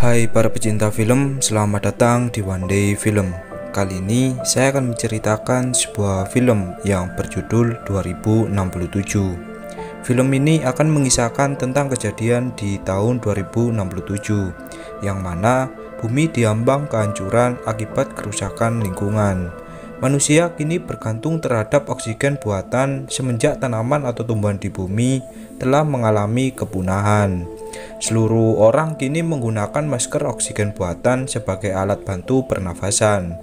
Hai para pecinta film, selamat datang di One Day Film. Kali ini saya akan menceritakan sebuah film yang berjudul 2067. Film ini akan mengisahkan tentang kejadian di tahun 2067, yang mana bumi diambang kehancuran akibat kerusakan lingkungan. Manusia kini bergantung terhadap oksigen buatan semenjak tanaman atau tumbuhan di bumi telah mengalami kepunahan. Seluruh orang kini menggunakan masker oksigen buatan sebagai alat bantu pernafasan.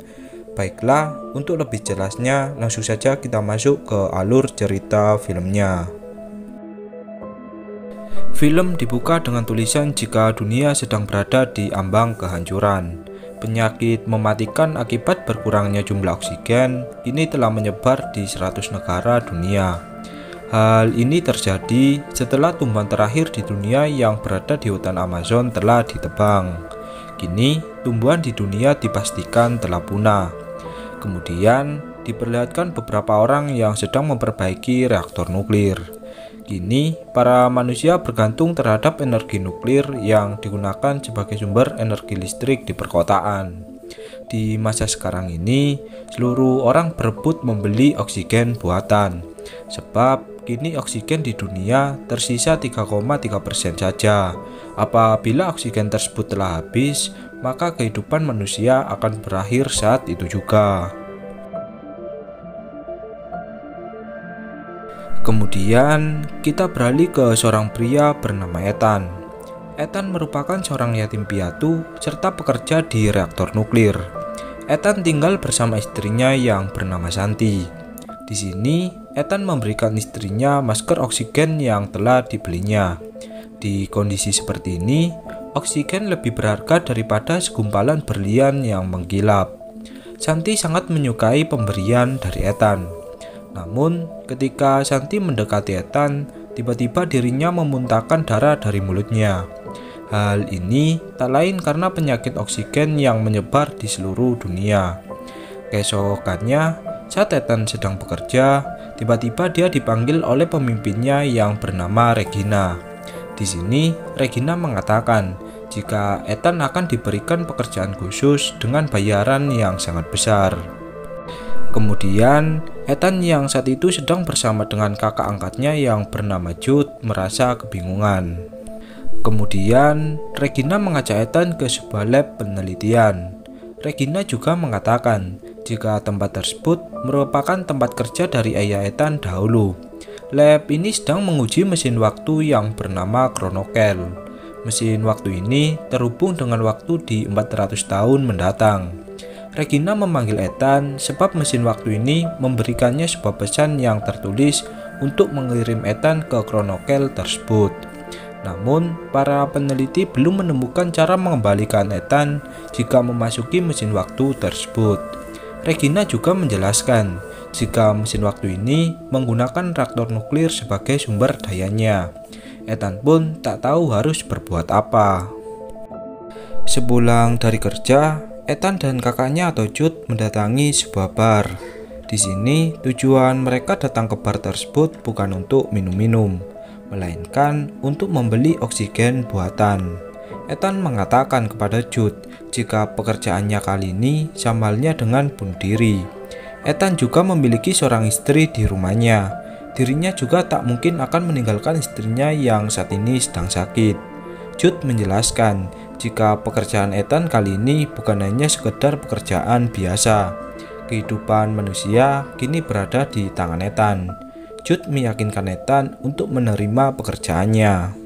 Baiklah, untuk lebih jelasnya langsung saja kita masuk ke alur cerita filmnya. Film dibuka dengan tulisan jika dunia sedang berada di ambang kehancuran. Penyakit mematikan akibat berkurangnya jumlah oksigen kini telah menyebar di 100 negara dunia. Hal ini terjadi setelah tumbuhan terakhir di dunia yang berada di hutan Amazon telah ditebang. Kini, tumbuhan di dunia dipastikan telah punah. Kemudian, diperlihatkan beberapa orang yang sedang memperbaiki reaktor nuklir. Kini, para manusia bergantung terhadap energi nuklir yang digunakan sebagai sumber energi listrik di perkotaan. Di masa sekarang ini, seluruh orang berebut membeli oksigen buatan, sebab kini oksigen di dunia tersisa 3,3% saja. Apabila oksigen tersebut telah habis, maka kehidupan manusia akan berakhir saat itu juga. Kemudian kita beralih ke seorang pria bernama Ethan. Ethan merupakan seorang yatim piatu serta pekerja di reaktor nuklir. Ethan tinggal bersama istrinya yang bernama Santi. Di sini, Ethan memberikan istrinya masker oksigen yang telah dibelinya. Di kondisi seperti ini, oksigen lebih berharga daripada segumpalan berlian yang mengkilap. Santi sangat menyukai pemberian dari Ethan. Namun, ketika Santi mendekati Ethan, tiba-tiba dirinya memuntahkan darah dari mulutnya. Hal ini tak lain karena penyakit oksigen yang menyebar di seluruh dunia. Keesokannya, saat Ethan sedang bekerja, tiba-tiba dia dipanggil oleh pemimpinnya yang bernama Regina. Di sini, Regina mengatakan jika Ethan akan diberikan pekerjaan khusus dengan bayaran yang sangat besar. Kemudian, Ethan yang saat itu sedang bersama dengan kakak angkatnya yang bernama Jude merasa kebingungan. Kemudian, Regina mengajak Ethan ke sebuah lab penelitian. Regina juga mengatakan jika tempat tersebut merupakan tempat kerja dari ayah Ethan dahulu. Lab ini sedang menguji mesin waktu yang bernama Chronokel. Mesin waktu ini terhubung dengan waktu di 400 tahun mendatang. Regina memanggil Ethan sebab mesin waktu ini memberikannya sebuah pesan yang tertulis untuk mengirim Ethan ke Chronokel tersebut. Namun, para peneliti belum menemukan cara mengembalikan Ethan jika memasuki mesin waktu tersebut. Regina juga menjelaskan jika mesin waktu ini menggunakan reaktor nuklir sebagai sumber dayanya. Ethan pun tak tahu harus berbuat apa. Sepulang dari kerja, Ethan dan kakaknya atau Jude mendatangi sebuah bar. Di sini tujuan mereka datang ke bar tersebut bukan untuk minum-minum, melainkan untuk membeli oksigen buatan. Ethan mengatakan kepada Jude jika pekerjaannya kali ini sama halnya dengan bunuh diri. Ethan juga memiliki seorang istri di rumahnya. Dirinya juga tak mungkin akan meninggalkan istrinya yang saat ini sedang sakit. Jude menjelaskan jika pekerjaan Ethan kali ini bukan hanya sekedar pekerjaan biasa. Kehidupan manusia kini berada di tangan Ethan. Jude meyakinkan Ethan untuk menerima pekerjaannya.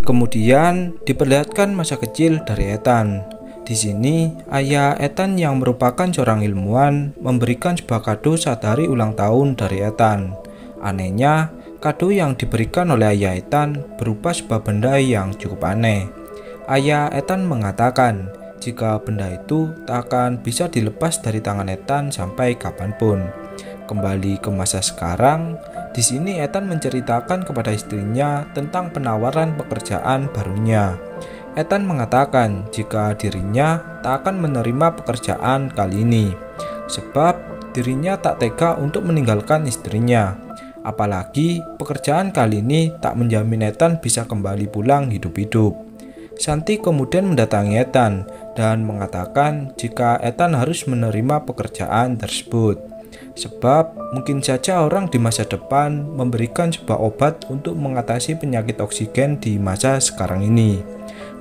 Kemudian diperlihatkan masa kecil dari Ethan. Di sini, ayah Ethan yang merupakan seorang ilmuwan memberikan sebuah kado saat hari ulang tahun dari Ethan. Anehnya, kado yang diberikan oleh ayah Ethan berupa sebuah benda yang cukup aneh. Ayah Ethan mengatakan jika benda itu tak akan bisa dilepas dari tangan Ethan sampai kapanpun. Kembali ke masa sekarang, di sini Ethan menceritakan kepada istrinya tentang penawaran pekerjaan barunya. Ethan mengatakan jika dirinya tak akan menerima pekerjaan kali ini, sebab dirinya tak tega untuk meninggalkan istrinya. Apalagi pekerjaan kali ini tak menjamin Ethan bisa kembali pulang hidup-hidup. Shanti kemudian mendatangi Ethan dan mengatakan jika Ethan harus menerima pekerjaan tersebut, sebab mungkin saja orang di masa depan memberikan sebuah obat untuk mengatasi penyakit oksigen di masa sekarang ini.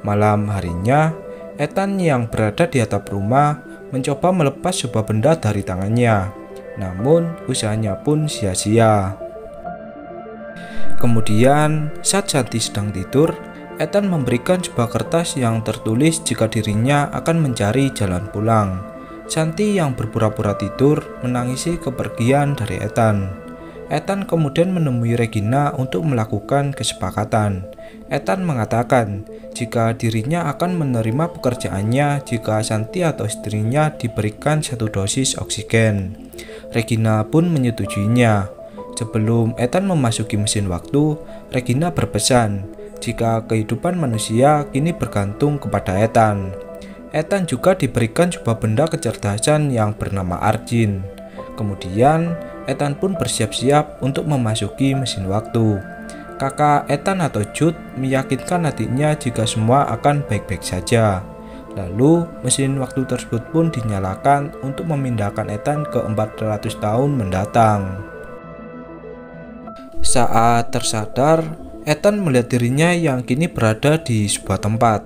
Malam harinya, Ethan yang berada di atap rumah mencoba melepas sebuah benda dari tangannya, namun usahanya pun sia-sia. Kemudian, saat Shanti sedang tidur, Ethan memberikan sebuah kertas yang tertulis jika dirinya akan mencari jalan pulang. Shanti yang berpura-pura tidur menangisi kepergian dari Ethan. Ethan kemudian menemui Regina untuk melakukan kesepakatan. Ethan mengatakan jika dirinya akan menerima pekerjaannya jika Shanti atau istrinya diberikan 1 dosis oksigen. Regina pun menyetujuinya. Sebelum Ethan memasuki mesin waktu, Regina berpesan jika kehidupan manusia kini bergantung kepada Ethan. Ethan juga diberikan sebuah benda kecerdasan yang bernama Arjin. Kemudian, Ethan pun bersiap-siap untuk memasuki mesin waktu. Kakak Ethan atau Jude meyakinkan adiknya jika semua akan baik-baik saja. Lalu, mesin waktu tersebut pun dinyalakan untuk memindahkan Ethan ke 400 tahun mendatang. Saat tersadar, Ethan melihat dirinya yang kini berada di sebuah tempat.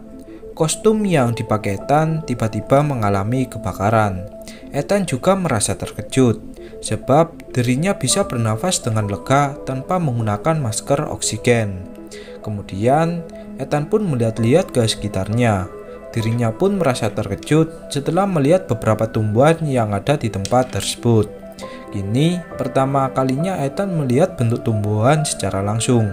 Kostum yang dipakai Ethan tiba-tiba mengalami kebakaran. Ethan juga merasa terkejut, sebab dirinya bisa bernafas dengan lega tanpa menggunakan masker oksigen. Kemudian, Ethan pun melihat-lihat ke sekitarnya. Dirinya pun merasa terkejut setelah melihat beberapa tumbuhan yang ada di tempat tersebut. Kini, pertama kalinya Ethan melihat bentuk tumbuhan secara langsung.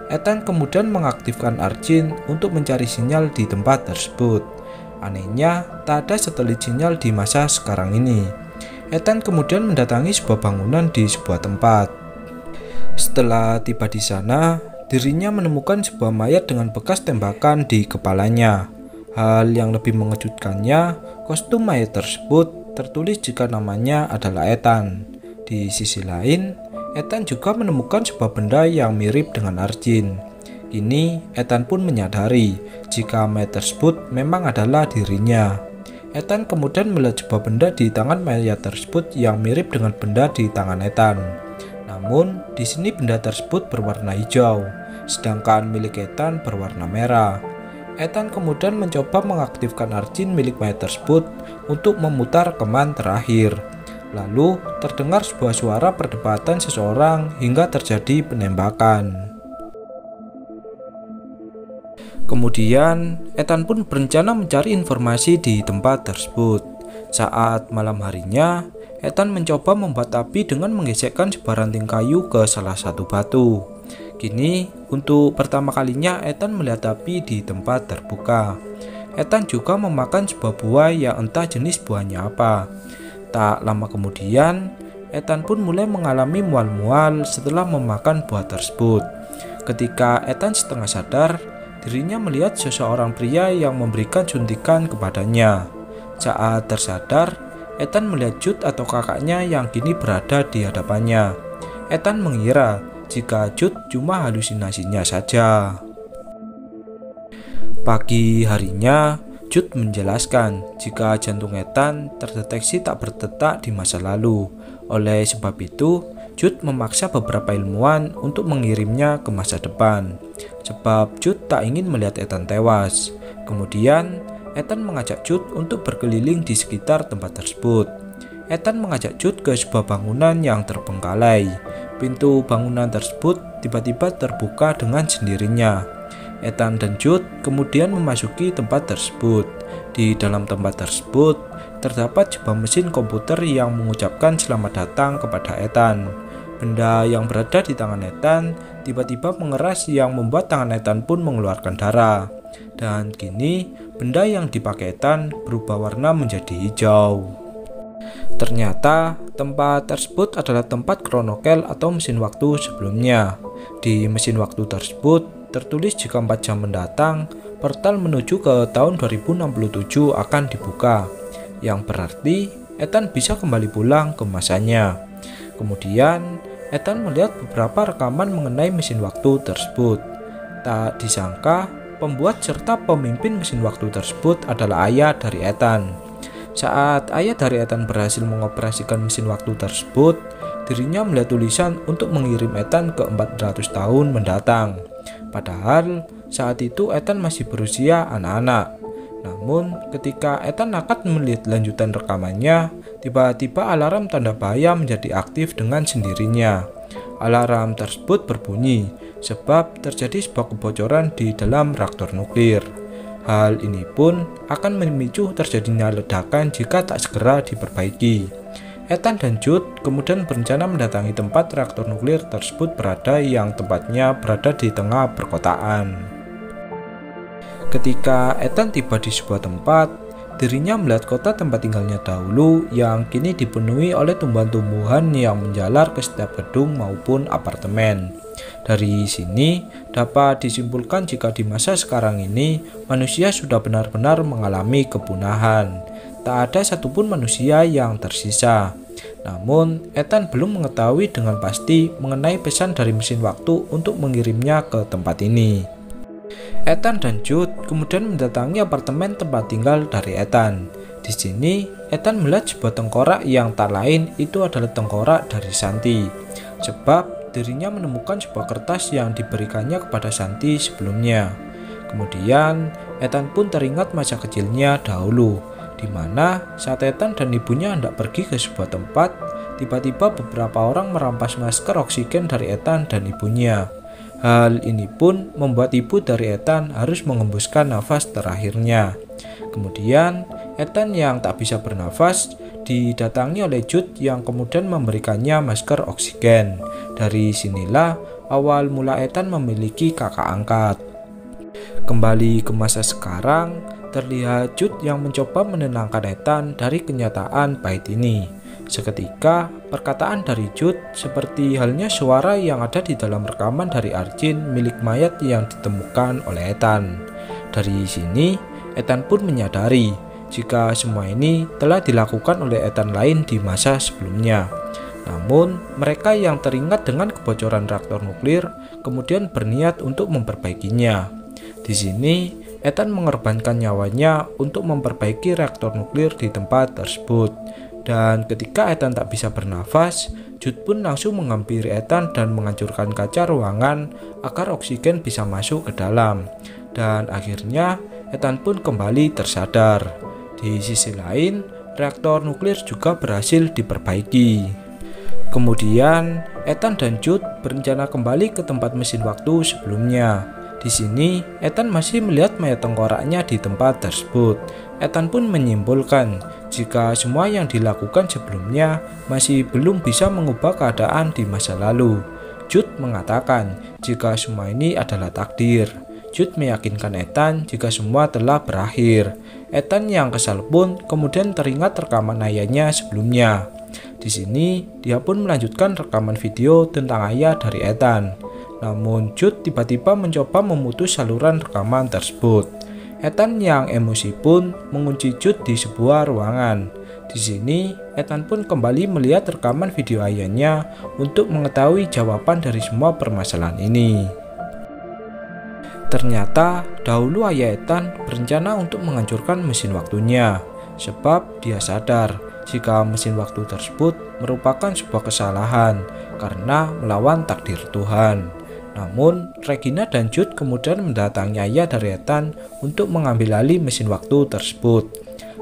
Ethan kemudian mengaktifkan Arjin untuk mencari sinyal di tempat tersebut. Anehnya, tak ada satelit sinyal di masa sekarang ini. Ethan kemudian mendatangi sebuah bangunan di sebuah tempat. Setelah tiba di sana, dirinya menemukan sebuah mayat dengan bekas tembakan di kepalanya. Hal yang lebih mengejutkannya, kostum mayat tersebut tertulis jika namanya adalah Ethan. Di sisi lain, Ethan juga menemukan sebuah benda yang mirip dengan Arjin. Kini, Ethan pun menyadari jika mayat tersebut memang adalah dirinya. Ethan kemudian melihat sebuah benda di tangan mayat tersebut yang mirip dengan benda di tangan Ethan. Namun, di sini benda tersebut berwarna hijau, sedangkan milik Ethan berwarna merah. Ethan kemudian mencoba mengaktifkan Arjin milik mayat tersebut untuk memutar keman terakhir. Lalu terdengar sebuah suara perdebatan seseorang hingga terjadi penembakan. Kemudian Ethan pun berencana mencari informasi di tempat tersebut. Saat malam harinya, Ethan mencoba membuat api dengan menggesekkan sebuah ranting kayu ke salah satu batu. Kini untuk pertama kalinya Ethan melihat api di tempat terbuka. Ethan juga memakan sebuah buah yang entah jenis buahnya apa. Tak lama kemudian, Ethan pun mulai mengalami mual-mual setelah memakan buah tersebut. Ketika Ethan setengah sadar, dirinya melihat seseorang pria yang memberikan suntikan kepadanya. Saat tersadar, Ethan melihat Jude atau kakaknya yang kini berada di hadapannya. Ethan mengira jika Jude cuma halusinasinya saja. Pagi harinya, Jude menjelaskan jika jantung Ethan terdeteksi tak berdetak di masa lalu. Oleh sebab itu, Jude memaksa beberapa ilmuwan untuk mengirimnya ke masa depan, sebab Jude tak ingin melihat Ethan tewas. Kemudian, Ethan mengajak Jude untuk berkeliling di sekitar tempat tersebut. Ethan mengajak Jude ke sebuah bangunan yang terbengkalai. Pintu bangunan tersebut tiba-tiba terbuka dengan sendirinya. Ethan dan Jude kemudian memasuki tempat tersebut. Di dalam tempat tersebut terdapat sebuah mesin komputer yang mengucapkan selamat datang kepada Ethan. Benda yang berada di tangan Ethan tiba-tiba mengeras yang membuat tangan Ethan pun mengeluarkan darah. Dan kini benda yang dipakai Ethan berubah warna menjadi hijau. Ternyata tempat tersebut adalah tempat kronokel atau mesin waktu sebelumnya. Di mesin waktu tersebut tertulis jika 4 jam mendatang, portal menuju ke tahun 2067 akan dibuka, yang berarti Ethan bisa kembali pulang ke masanya. Kemudian Ethan melihat beberapa rekaman mengenai mesin waktu tersebut. Tak disangka, pembuat serta pemimpin mesin waktu tersebut adalah ayah dari Ethan. Saat ayah dari Ethan berhasil mengoperasikan mesin waktu tersebut, dirinya melihat tulisan untuk mengirim Ethan ke 400 tahun mendatang. Padahal saat itu Ethan masih berusia anak-anak. Namun ketika Ethan akan melihat lanjutan rekamannya, tiba-tiba alarm tanda bahaya menjadi aktif dengan sendirinya. Alarm tersebut berbunyi sebab terjadi sebuah kebocoran di dalam reaktor nuklir. Hal ini pun akan memicu terjadinya ledakan jika tak segera diperbaiki. Ethan dan Jude kemudian berencana mendatangi tempat reaktor nuklir tersebut berada, yang tempatnya berada di tengah perkotaan. Ketika Ethan tiba di sebuah tempat, dirinya melihat kota tempat tinggalnya dahulu yang kini dipenuhi oleh tumbuhan-tumbuhan yang menjalar ke setiap gedung maupun apartemen. Dari sini dapat disimpulkan jika di masa sekarang ini manusia sudah benar-benar mengalami kepunahan. Tak ada satupun manusia yang tersisa. Namun Ethan belum mengetahui dengan pasti mengenai pesan dari mesin waktu untuk mengirimnya ke tempat ini. Ethan dan Jude kemudian mendatangi apartemen tempat tinggal dari Ethan. Di sini Ethan melihat sebuah tengkorak yang tak lain itu adalah tengkorak dari Shanti. Sebab dirinya menemukan sebuah kertas yang diberikannya kepada Shanti sebelumnya. Kemudian Ethan pun teringat masa kecilnya dahulu, di mana saat Ethan dan ibunya hendak pergi ke sebuah tempat, tiba-tiba beberapa orang merampas masker oksigen dari Ethan dan ibunya. Hal ini pun membuat ibu dari Ethan harus mengembuskan nafas terakhirnya. Kemudian Ethan yang tak bisa bernafas didatangi oleh Jude yang kemudian memberikannya masker oksigen. Dari sinilah awal mula Ethan memiliki kakak angkat. Kembali ke masa sekarang, terlihat Jude yang mencoba menenangkan Ethan dari kenyataan pahit ini. Seketika, perkataan dari Jude seperti halnya suara yang ada di dalam rekaman dari Arjin milik mayat yang ditemukan oleh Ethan. Dari sini, Ethan pun menyadari jika semua ini telah dilakukan oleh Ethan lain di masa sebelumnya. Namun, mereka yang teringat dengan kebocoran reaktor nuklir kemudian berniat untuk memperbaikinya. Di sini, Ethan mengorbankan nyawanya untuk memperbaiki reaktor nuklir di tempat tersebut. Dan ketika Ethan tak bisa bernafas, Jude pun langsung menghampiri Ethan dan menghancurkan kaca ruangan agar oksigen bisa masuk ke dalam. Dan akhirnya Ethan pun kembali tersadar. Di sisi lain, reaktor nuklir juga berhasil diperbaiki. Kemudian, Ethan dan Jude berencana kembali ke tempat mesin waktu sebelumnya. Di sini, Ethan masih melihat mayat tengkoraknya di tempat tersebut. Ethan pun menyimpulkan jika semua yang dilakukan sebelumnya masih belum bisa mengubah keadaan di masa lalu. Jude mengatakan jika semua ini adalah takdir. Jude meyakinkan Ethan jika semua telah berakhir. Ethan yang kesal pun kemudian teringat rekaman ayahnya sebelumnya. Di sini, dia pun melanjutkan rekaman video tentang ayah dari Ethan. Namun Jude tiba-tiba mencoba memutus saluran rekaman tersebut. Ethan yang emosi pun mengunci Jude di sebuah ruangan. Di sini, Ethan pun kembali melihat rekaman video ayahnya untuk mengetahui jawaban dari semua permasalahan ini. Ternyata, dahulu ayah Ethan berencana untuk menghancurkan mesin waktunya, sebab dia sadar jika mesin waktu tersebut merupakan sebuah kesalahan karena melawan takdir Tuhan. Namun, Regina dan Jude kemudian mendatangi ayah dari Ethan untuk mengambil alih mesin waktu tersebut.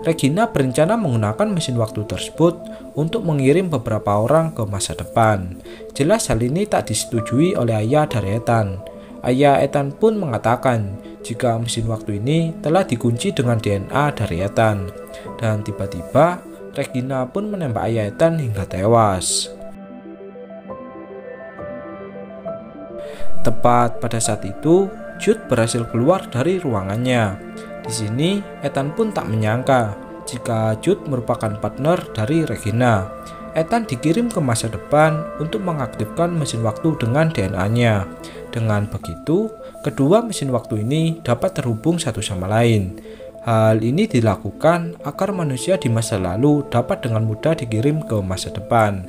Regina berencana menggunakan mesin waktu tersebut untuk mengirim beberapa orang ke masa depan. Jelas hal ini tak disetujui oleh ayah dari Ethan. Ayah Ethan pun mengatakan jika mesin waktu ini telah dikunci dengan DNA dari Ethan. Dan tiba-tiba, Regina pun menembak ayah Ethan hingga tewas. Tepat pada saat itu, Jude berhasil keluar dari ruangannya. Di sini, Ethan pun tak menyangka jika Jude merupakan partner dari Regina. Ethan dikirim ke masa depan untuk mengaktifkan mesin waktu dengan DNA-nya. Dengan begitu, kedua mesin waktu ini dapat terhubung satu sama lain. Hal ini dilakukan agar manusia di masa lalu dapat dengan mudah dikirim ke masa depan.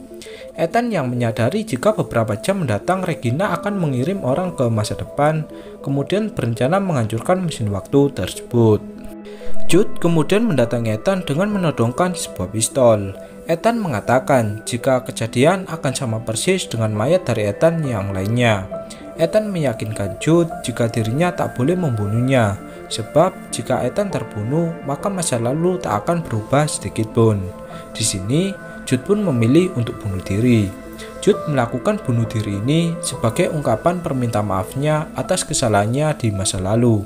Ethan yang menyadari jika beberapa jam mendatang Regina akan mengirim orang ke masa depan, kemudian berencana menghancurkan mesin waktu tersebut. Jude kemudian mendatangi Ethan dengan menodongkan sebuah pistol. Ethan mengatakan jika kejadian akan sama persis dengan mayat dari Ethan yang lainnya. Ethan meyakinkan Jude jika dirinya tak boleh membunuhnya, sebab jika Ethan terbunuh, maka masa lalu tak akan berubah sedikit pun. Di sini, Jude pun memilih untuk bunuh diri. Jude melakukan bunuh diri ini sebagai ungkapan perminta maafnya atas kesalahannya di masa lalu.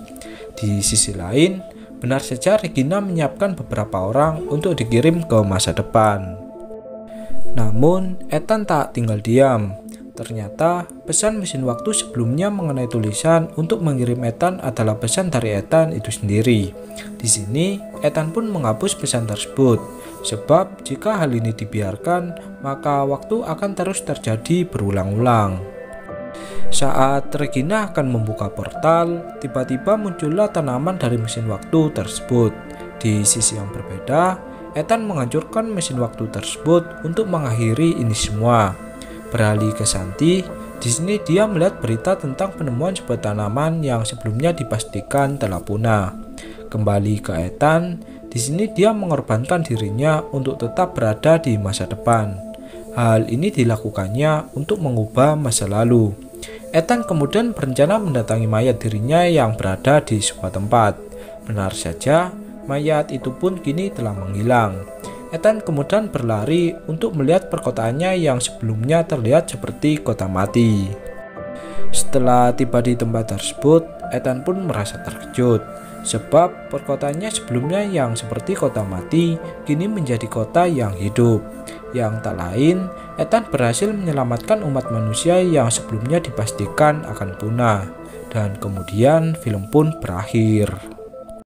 Di sisi lain, benar saja Regina menyiapkan beberapa orang untuk dikirim ke masa depan. Namun, Ethan tak tinggal diam. Ternyata, pesan mesin waktu sebelumnya mengenai tulisan untuk mengirim Ethan adalah pesan dari Ethan itu sendiri. Di sini, Ethan pun menghapus pesan tersebut, sebab jika hal ini dibiarkan, maka waktu akan terus terjadi berulang-ulang. Saat Regina akan membuka portal, tiba-tiba muncullah tanaman dari mesin waktu tersebut. Di sisi yang berbeda, Ethan menghancurkan mesin waktu tersebut untuk mengakhiri ini semua. Beralih ke Shanti, di sini dia melihat berita tentang penemuan sebuah tanaman yang sebelumnya dipastikan telah punah. Kembali ke Ethan, di sini dia mengorbankan dirinya untuk tetap berada di masa depan. Hal ini dilakukannya untuk mengubah masa lalu. Ethan kemudian berencana mendatangi mayat dirinya yang berada di sebuah tempat. Benar saja, mayat itu pun kini telah menghilang. Ethan kemudian berlari untuk melihat perkotaannya yang sebelumnya terlihat seperti kota mati. Setelah tiba di tempat tersebut, Ethan pun merasa terkejut, sebab perkotaannya sebelumnya yang seperti kota mati kini menjadi kota yang hidup. Yang tak lain, Ethan berhasil menyelamatkan umat manusia yang sebelumnya dipastikan akan punah. Dan kemudian film pun berakhir.